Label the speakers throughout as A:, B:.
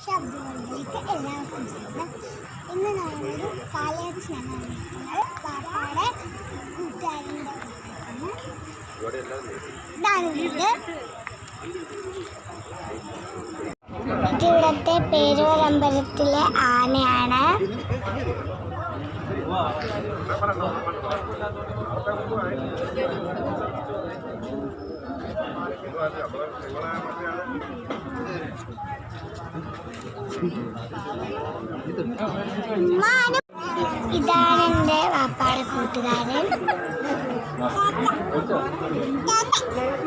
A: ശബ്ദങ്ങളിലേക്ക് എല്ലാവർക്കും സ്വാഗതം. ഇന്ന് നമ്മളൊരു പാലയച്ചിനാണ് വന്നിരിക്കുന്നത്. പാപ്പാടെ കൂട്ടുകാരൻ്റെ ഇതാണ് വീട്. ഇതിവിടുത്തെ പേരൂരമ്പലത്തിലെ ആനയാണ്. ഇതാണ് എൻ്റെ പാപ്പാടെ കൂട്ടുകാരൻ.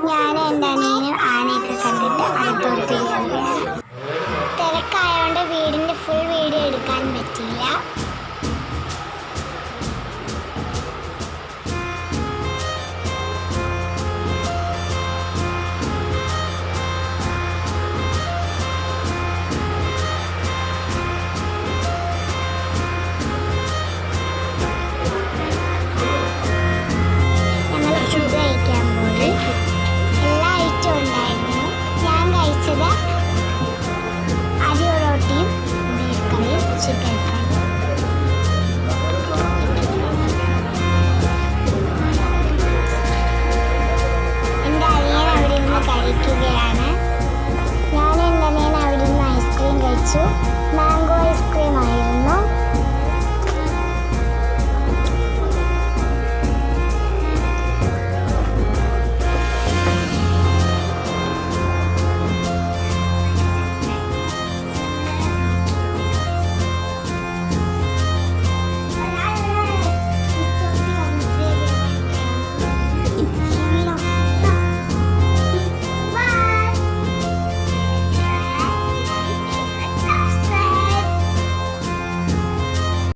A: ഞാൻ എൻ്റെ അനിയനും ആനയൊക്കെ കണ്ടിട്ട് അടുത്തോട്ട് കയറുകയാണ്. തിരക്കായതുകൊണ്ട് വീടിൻ്റെ ഫുൾ വീഡിയോ എടുക്കാൻ പറ്റില്ല. കഴിക്കുകയാണ്. ഞാൻ എൻ്റെ അനിയൻ അവിടെ നിന്ന് ഐസ്ക്രീം കഴിച്ചു.